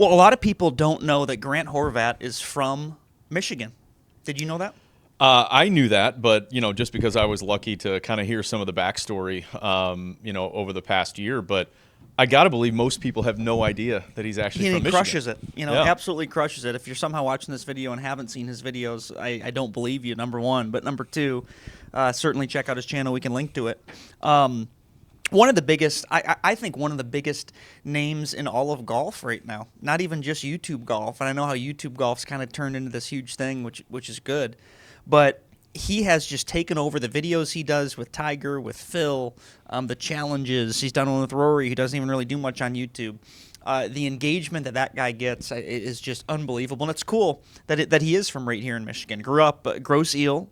Well, a lot of people don't know that Grant Horvat is from Michigan. Did you know that? I knew that, but just because I was lucky to kind of hear some of the backstory, over the past year. But I got to believe most people have no idea that he's actually from He Michigan. crushes it. Yeah. Absolutely crushes it. If you're somehow watching this video and haven't seen his videos, I don't believe you, number one. But number two, certainly check out his channel. We can link to it. One of the biggest, I think one of the biggest names in all of golf right now, not even just YouTube golf. And I know how YouTube golf's kind of turned into this huge thing, which is good. But he has just taken over the videos he does with Tiger, with Phil, the challenges. He's done one with Rory, who doesn't even really do much on YouTube. The engagement that guy gets is just unbelievable. And it's cool that he is from right here in Michigan. Grew up Grosse Ile.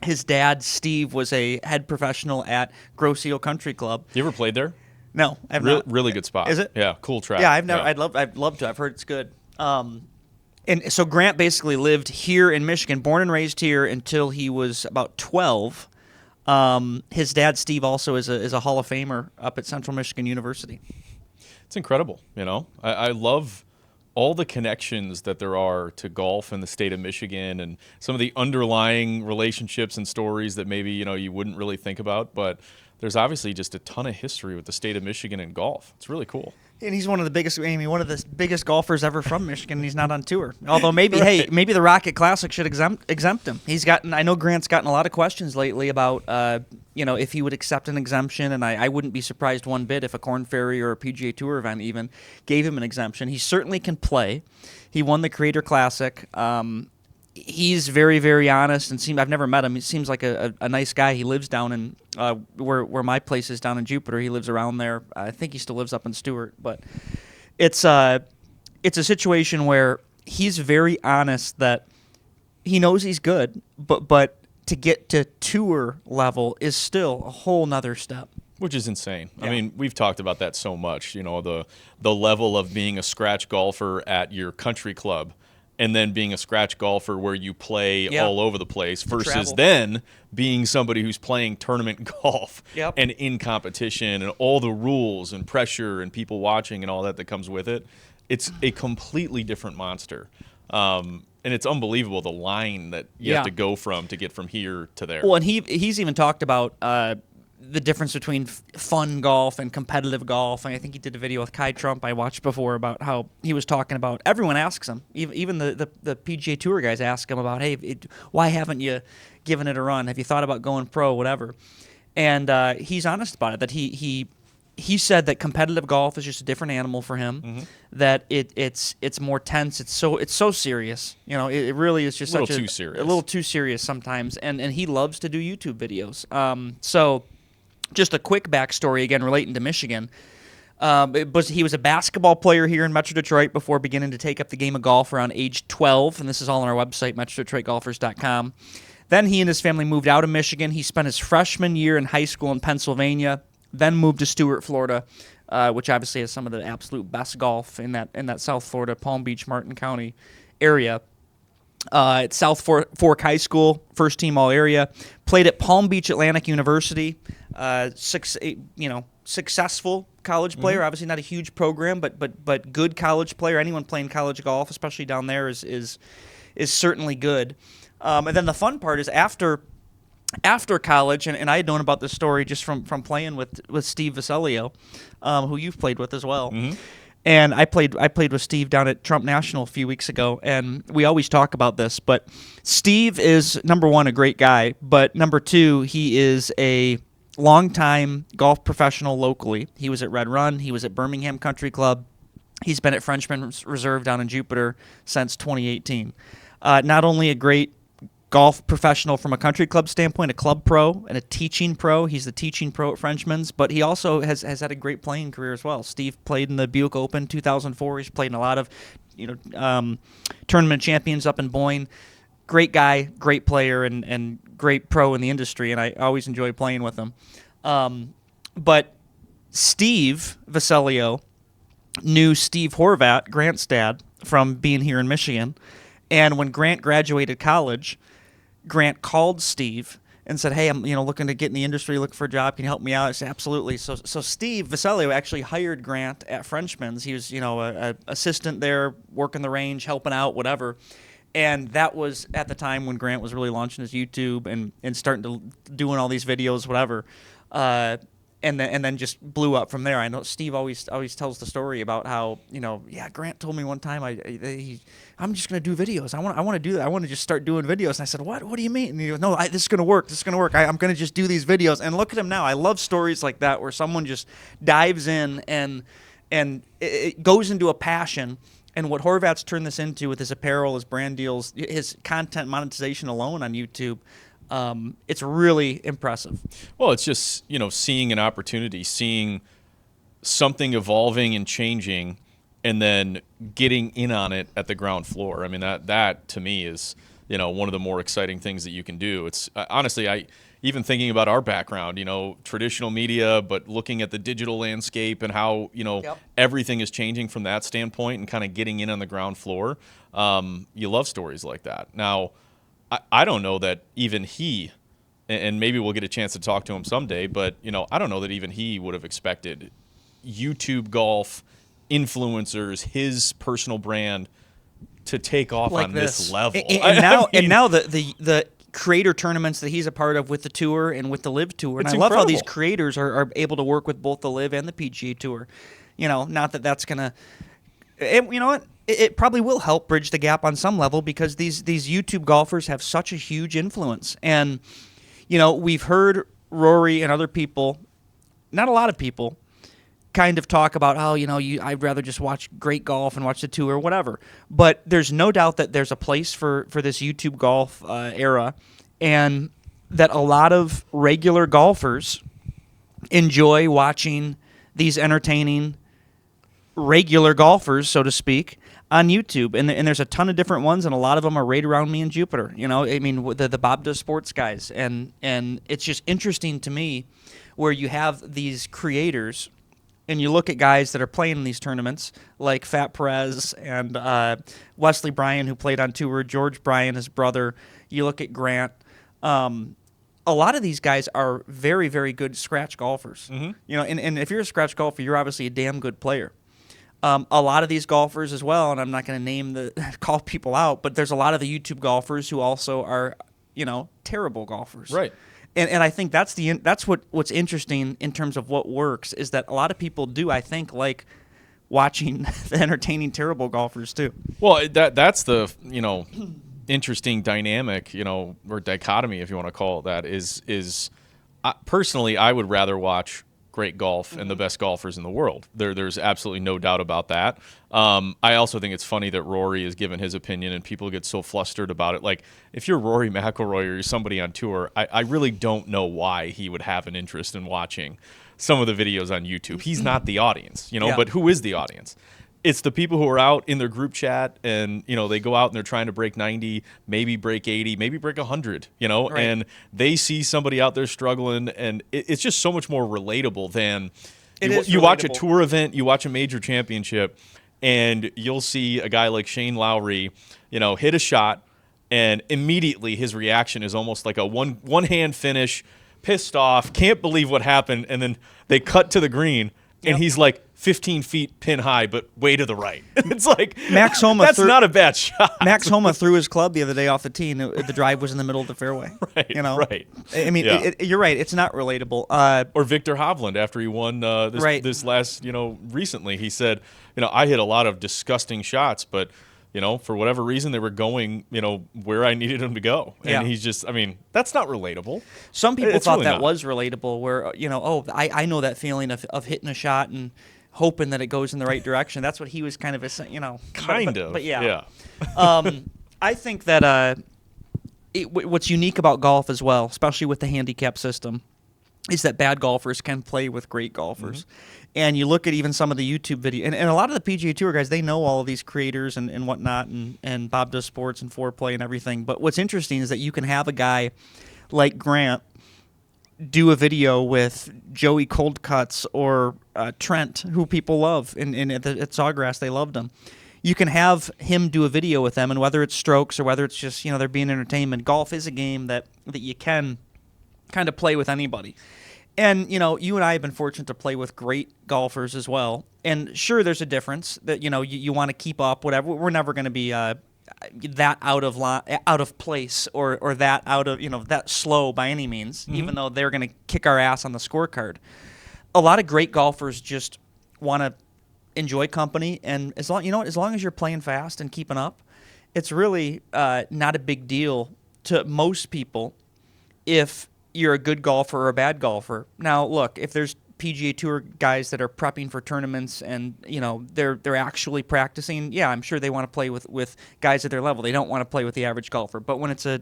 His dad, Steve, was a head professional at Grosse Ile Country Club. You ever played there? No, I've not. Really good spot. Is it? Yeah, cool track. Yeah, I've never. Yeah. I'd love to. I've heard it's good. And so Grant basically lived here in Michigan, born and raised here until he was about 12. His dad, Steve, also is a Hall of Famer up at Central Michigan University. It's incredible. I love all the connections that there are to golf in the state of Michigan and some of the underlying relationships and stories that maybe you wouldn't really think about. But there's obviously just a ton of history with the state of Michigan and golf. It's really cool. And he's one of the biggest golfers ever from Michigan. And he's not on tour. Although maybe, right. Maybe the Rocket Classic should exempt him. I know Grant's gotten a lot of questions lately about, if he would accept an exemption. And I wouldn't be surprised one bit if a Korn Ferry or a PGA Tour event even gave him an exemption. He certainly can play. He won the Creator Classic. He's very, very honest, and I've never met him. He seems like a nice guy. He lives down in where my place is down in Jupiter. He lives around there. I think he still lives up in Stewart. But it's a situation where he's very honest that he knows he's good, but to get to tour level is still a whole nother step. Which is insane. Yeah. I mean, we've talked about that so much. The level of being a scratch golfer at your country club, and then being a scratch golfer where you play all over the place versus then being somebody who's playing tournament golf and in competition and all the rules and pressure and people watching and all that comes with it. It's a completely different monster. And it's unbelievable the line that you have to go from to get from here to there. Well, and he's even talked about the difference between fun golf and competitive golf. And I think he did a video with Kai Trump I watched before about how he was talking about, everyone asks him, even the PGA Tour guys ask him about, hey, why haven't you given it a run? Have you thought about going pro, whatever? And he's honest about it, that he said that competitive golf is just a different animal for him, that it's more tense, it's so serious. It really is just a little too serious sometimes, and he loves to do YouTube videos. So just a quick backstory, again, relating to Michigan. He was a basketball player here in Metro Detroit before beginning to take up the game of golf around age 12, and this is all on our website, metrodetroitgolfers.com. Then he and his family moved out of Michigan. He spent his freshman year in high school in Pennsylvania, then moved to Stewart, Florida, which obviously has some of the absolute best golf in that South Florida, Palm Beach, Martin County area. At South Fork High School, first team all area. Played at Palm Beach Atlantic University. Successful college player. Obviously not a huge program, but good college player. Anyone playing college golf, especially down there, is certainly good. And then the fun part is after college, and I had known about this story just from playing with Steve Vasilio, who you've played with as well. And I played with Steve down at Trump National a few weeks ago, and we always talk about this. But Steve is, number one, a great guy, but number two, he is a longtime golf professional locally. He was at Red Run. He was at Birmingham Country Club. He's been at Frenchman's Reserve down in Jupiter since 2018. Not only a great golf professional from a country club standpoint, a club pro and a teaching pro. He's the teaching pro at Frenchman's, but he also has had a great playing career as well. Steve played in the Buick Open 2004. He's played in a lot of tournament champions up in Boyne. Great guy, great player, and great pro in the industry, and I always enjoy playing with him. But Steve Vasilio knew Steve Horvat, Grant's dad, from being here in Michigan, and when Grant graduated college, Grant called Steve and said, "Hey, I'm looking to get in the industry, looking for a job. Can you help me out?" I said, "Absolutely." So Steve Vaselio actually hired Grant at Frenchman's. He was a assistant there, working the range, helping out, whatever. And that was at the time when Grant was really launching his YouTube and starting to doing all these videos, whatever. And then just blew up from there. I know Steve always tells the story about how Grant told me one time I'm just gonna do videos. I want to do that. I want to just start doing videos. And I said, what do you mean? And he goes, no, this is gonna work. This is gonna work. I'm gonna just do these videos. And look at him now. I love stories like that where someone just dives in and it goes into a passion. And what Horvat's turned this into with his apparel, his brand deals, his content monetization alone on YouTube. It's really impressive. Well, it's just, seeing an opportunity, seeing something evolving and changing, and then getting in on it at the ground floor. I mean, that to me is, one of the more exciting things that you can do. It's honestly, even thinking about our background, traditional media, but looking at the digital landscape and how, everything is changing from that standpoint and kind of getting in on the ground floor. You love stories like that. Now, I don't know that even he, and maybe we'll get a chance to talk to him someday, but, I don't know that even he would have expected YouTube golf influencers, his personal brand, to take off like on this level. And now the creator tournaments that he's a part of with the Tour and with the Live Tour. And I love how these creators are able to work with both the Live and the PGA Tour. Not that that's going to... You know what? It probably will help bridge the gap on some level because these YouTube golfers have such a huge influence. And, we've heard Rory and other people, not a lot of people, kind of talk about how, I'd rather just watch great golf and watch the Tour or whatever. But there's no doubt that there's a place for this YouTube golf era, and that a lot of regular golfers enjoy watching these entertaining regular golfers, so to speak, on YouTube. And there's a ton of different ones, and a lot of them are right around me in Jupiter. The Bob Does Sports guys. And it's just interesting to me where you have these creators, and you look at guys that are playing in these tournaments, like Fat Perez and Wesley Bryan, who played on tour, George Bryan, his brother. You look at Grant. A lot of these guys are very, very good scratch golfers. Mm-hmm. And if you're a scratch golfer, you're obviously a damn good player. A lot of these golfers as well, and I'm not going to call people out, but there's a lot of the YouTube golfers who also are, terrible golfers. Right. And I think that's what's interesting in terms of what works is that a lot of people do, I think, like watching the entertaining terrible golfers too. Well, that's the interesting dynamic, or dichotomy, if you want to call it that. Is personally, I would rather watch great golf and the best golfers in the world. There's absolutely no doubt about that. I also think it's funny that Rory has given his opinion and people get so flustered about it. Like, if you're Rory McIlroy or you're somebody on tour, I really don't know why he would have an interest in watching some of the videos on YouTube. He's not the audience, but who is the audience? It's the people who are out in their group chat and, they go out and they're trying to break 90, maybe break 80, maybe break 100, right. And they see somebody out there struggling, and it's just so much more relatable than you watch a tour event, you watch a major championship, and you'll see a guy like Shane Lowry, hit a shot, and immediately his reaction is almost like a one-hand finish, pissed off, can't believe what happened, and then they cut to the green, and he's like 15 feet pin high, but way to the right. It's like, Max Homa that's not a bad shot. Max Homa threw his club the other day off the tee, and the drive was in the middle of the fairway. Right, right. I mean, you're right. It's not relatable. Or Victor Hovland, after he won this last, recently, he said, I hit a lot of disgusting shots, but for whatever reason, they were going, where I needed them to go. And he's just, that's not relatable. Some people thought really that was relatable where, I know that feeling of hitting a shot and hoping that it goes in the right direction. That's what he was kind of, But yeah. I think that what's unique about golf as well, especially with the handicap system, is that bad golfers can play with great golfers. Mm-hmm. And you look at even some of the YouTube video, and a lot of the PGA Tour guys, they know all of these creators and whatnot, and Bob Does Sports and Foreplay and everything. But what's interesting is that you can have a guy like Grant do a video with Joey Coldcuts or Trent, who people love, and at Sawgrass they loved him. You can have him do a video with them, and whether it's strokes or whether it's just they're being entertainment, golf is a game that you can kind of play with anybody. And, you and I have been fortunate to play with great golfers as well. And sure, there's a difference that, you want to keep up, whatever. We're never going to be that out of place or that out of, that slow by any means, even though they're going to kick our ass on the scorecard. A lot of great golfers just want to enjoy company. And as long as you're playing fast and keeping up, it's really not a big deal to most people if you're a good golfer or a bad golfer. Now, look, if there's PGA Tour guys that are prepping for tournaments and they're actually practicing, yeah, I'm sure they want to play with guys at their level. They don't want to play with the average golfer. But when it's a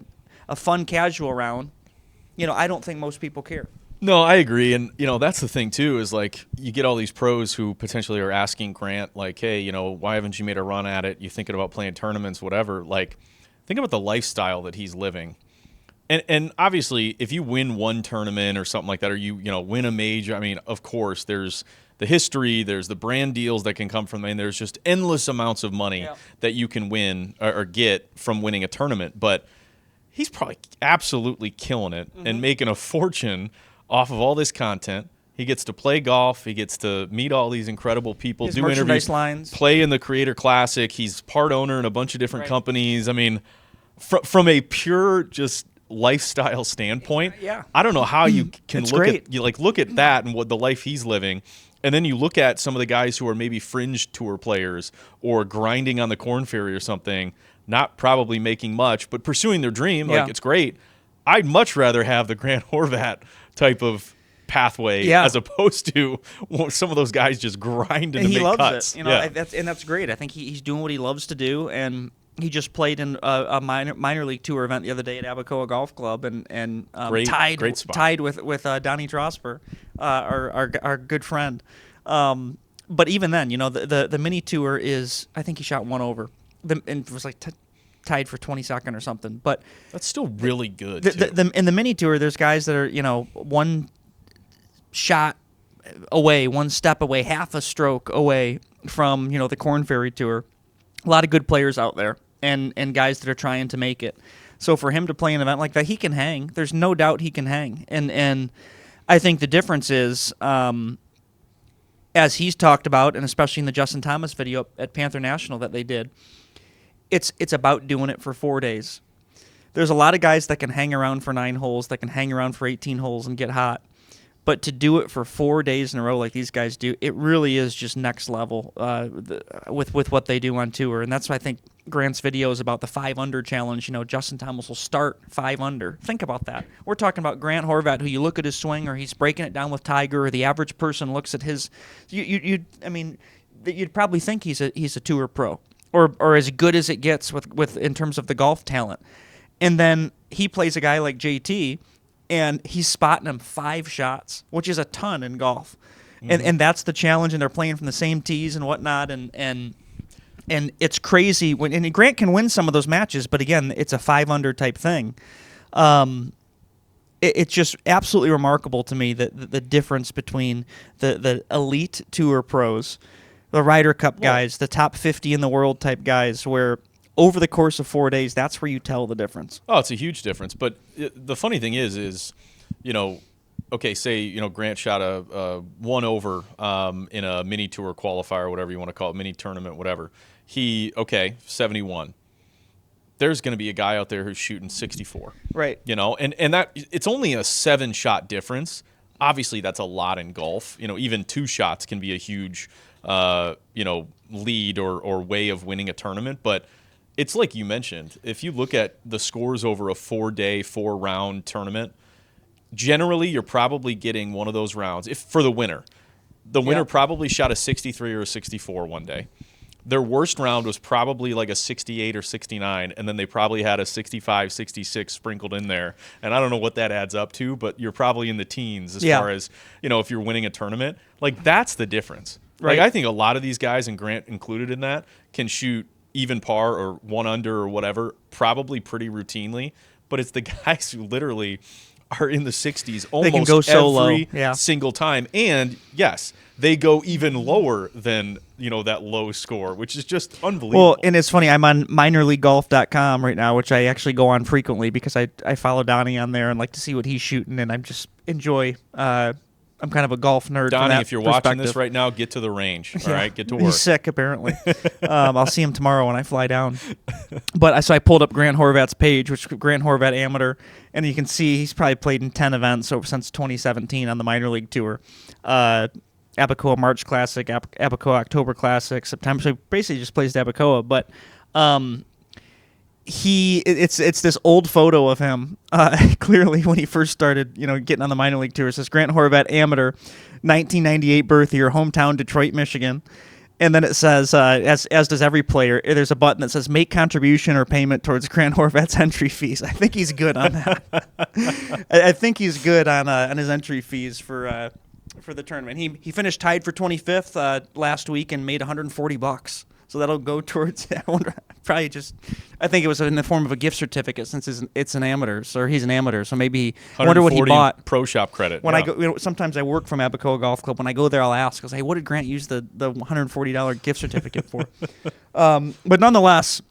fun casual round, I don't think most people care. No, I agree. And, that's the thing, too, is like you get all these pros who potentially are asking Grant, like, hey, why haven't you made a run at it? You thinking about playing tournaments, whatever. Like, think about the lifestyle that he's living. And obviously, if you win one tournament or something like that, or you win a major, I mean, of course, there's the history, there's the brand deals that can come from it, and there's just endless amounts of money that you can win or get from winning a tournament. But he's probably absolutely killing it and making a fortune off of all this content. He gets to play golf. He gets to meet all these incredible people, do interviews, lines. Play in the Creator Classic. He's part owner in a bunch of different companies. I mean, from a pure just lifestyle standpoint, I don't know how you can look at that and what the life he's living, and then you look at some of the guys who are maybe fringe tour players or grinding on the Corn Ferry or something, not probably making much, but pursuing their dream. Like, it's great. I'd much rather have the Grant Horvat type of pathway as opposed to some of those guys just grinding to make cuts. He loves it. That's great. I think he's doing what he loves to do, and he just played in a minor league tour event the other day at Abacoa Golf Club and tied with Donnie Trosper, our good friend. But even then, the mini tour is, I think he shot one over, and it was like tied for 22nd or something. But that's still really good. In the mini tour, there's guys that are one shot away, one step away, half a stroke away from the Corn Ferry Tour. A lot of good players out there. And guys that are trying to make it. So for him to play an event like that, he can hang. There's no doubt he can hang. And I think the difference is, as he's talked about, and especially in the Justin Thomas video at Panther National that they did, it's about doing it for 4 days. There's a lot of guys that can hang around for 9 holes, that can hang around for 18 holes and get hot. But to do it for 4 days in a row like these guys do, it really is just next level with what they do on tour. And that's why I think Grant's video is about the 5-under challenge. Justin Thomas will start 5 under. Think about that. We're talking about Grant Horvat, who you look at his swing, or he's breaking it down with Tiger, or the average person looks at his. You'd probably think he's a tour pro, or as good as it gets with in terms of the golf talent. And then he plays a guy like JT. And he's spotting him 5 shots, which is a ton in golf. And that's the challenge, and they're playing from the same tees and whatnot, and it's crazy. And Grant can win some of those matches, but again, it's a 5-under type thing. It's just absolutely remarkable to me that the difference between the elite tour pros, the Ryder Cup guys, the top 50 in the world type guys, where over the course of 4 days, that's where you tell the difference. Oh, it's a huge difference. But the funny thing is, okay, say, Grant shot a 1 over in a mini tour qualifier, whatever you want to call it, mini tournament, whatever. 71. There's going to be a guy out there who's shooting 64. Right. And that it's only a 7-shot difference. Obviously, that's a lot in golf. Even 2 shots can be a huge, lead or way of winning a tournament. But it's like you mentioned, if you look at the scores over a 4-day, 4-round tournament, generally you're probably getting one of those rounds. If for the winner, the winner probably shot a 63 or a 64 one day. Their worst round was probably like a 68 or 69, and then they probably had a 65, 66 sprinkled in there. And I don't know what that adds up to, but you're probably in the teens as far as, if you're winning a tournament. Like, that's the difference. Right. Like, I think a lot of these guys, and Grant included in that, can shoot even par or 1 under or whatever, probably pretty routinely. But it's the guys who literally are in the 60s They almost can go so every low. Yeah. single time. And yes, they go even lower than, that low score, which is just unbelievable. Well, and it's funny. I'm on minorleaguegolf.com right now, which I actually go on frequently because I follow Donnie on there and like to see what he's shooting, and I just enjoy. I'm kind of a golf nerd. Donnie, from that if you're watching this perspective. right now, get to the range. All right, get to work. He's sick, apparently. I'll see him tomorrow when I fly down. But so I pulled up Grant Horvat's page, which is Grant Horvat Amateur, and you can see he's probably played in 10 events since 2017 on the minor league tour. Abacoa March Classic, Abacoa October Classic, September. So he basically just plays the Abacoa. But it's this old photo of him clearly when he first started getting on the minor league tour. It says Grant Horvat Amateur, 1998 birth year, hometown Detroit, Michigan. And then it says, as does every player, there's a button that says make contribution or payment towards Grant Horvat's entry fees. I think he's good on that. I think he's good on his entry fees for the tournament. He finished tied for 25th last week and made $140. So that'll go towards. I think it was in the form of a gift certificate since it's an amateur, or he's an amateur. So maybe I wonder what he bought. Pro shop credit. When I go, sometimes I work from Abacoa Golf Club. When I go there, I'll ask, "Hey, what did Grant use the $140 gift certificate for?" But nonetheless,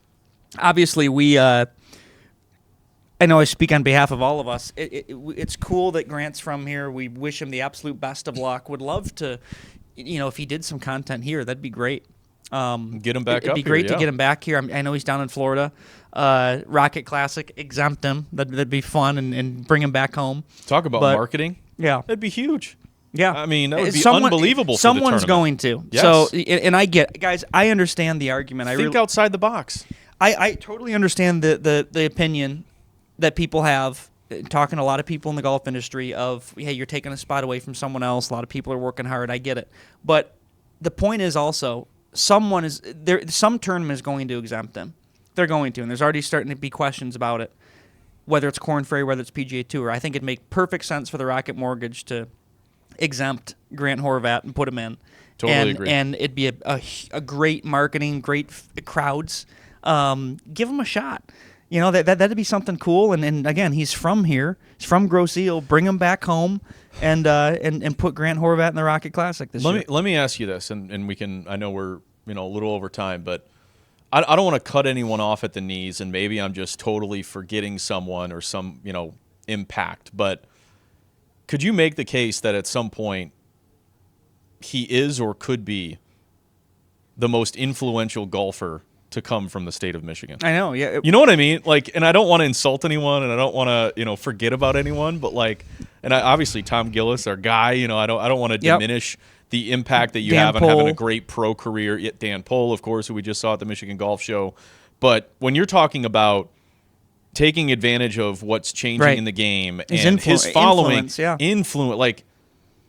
obviously we. I know I speak on behalf of all of us. It's cool that Grant's from here. We wish him the absolute best of luck. Would love to, if he did some content here, that'd be great. Get him back up here. It'd be great to get him back here. I know he's down in Florida. Rocket Classic, exempt him. That'd be fun and bring him back home. Talk about marketing. Yeah. That'd be huge. Yeah. I mean, that would be unbelievable for the tournament. Someone's going to. Yes. So, and I get, guys, I understand the argument. Think outside the box. I totally understand the opinion that people have, talking to a lot of people in the golf industry of, hey, you're taking a spot away from someone else. A lot of people are working hard. I get it. But the point is also, some tournament is going to exempt them. They're going to, and there's already starting to be questions about it, whether it's Korn Ferry, whether it's PGA Tour. I think it'd make perfect sense for the Rocket Mortgage to exempt Grant Horvat and put him in. Totally agree. And it'd be a great marketing, great crowds. Give him a shot. That'd be something cool. And again, he's from here. He's from Grosse Ile. Bring him back home and put Grant Horvat in the Rocket Classic this year. Let me ask you this, and we can. I know we're a little over time, but I don't want to cut anyone off at the knees, and maybe I'm just totally forgetting someone or some impact. But could you make the case that at some point he is or could be the most influential golfer to come from the state of Michigan? I know, yeah. You know what I mean? And I don't want to insult anyone, and I don't want to, forget about anyone, but obviously Tom Gillis, our guy, I don't want to diminish the impact that you have on having a great pro career. Dan Pohl, of course, who we just saw at the Michigan Golf Show. But when you're talking about taking advantage of what's changing in the game and his following, influence,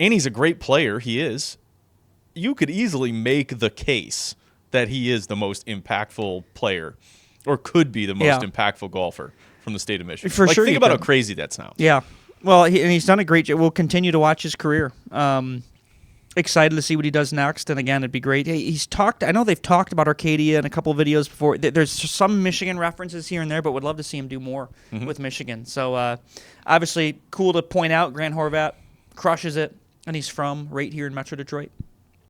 and he's a great player, he is. You could easily make the case that he is the most impactful player, or could be the most impactful golfer from the state of Michigan. For sure. Think about how crazy that sounds. Yeah. Well, he's done a great job. We'll continue to watch his career. Excited to see what he does next. And again, it'd be great. He's talked. I know they've talked about Arcadia in a couple of videos before. There's some Michigan references here and there, but would love to see him do more with Michigan. So obviously, cool to point out. Grant Horvat crushes it, and he's from right here in Metro Detroit.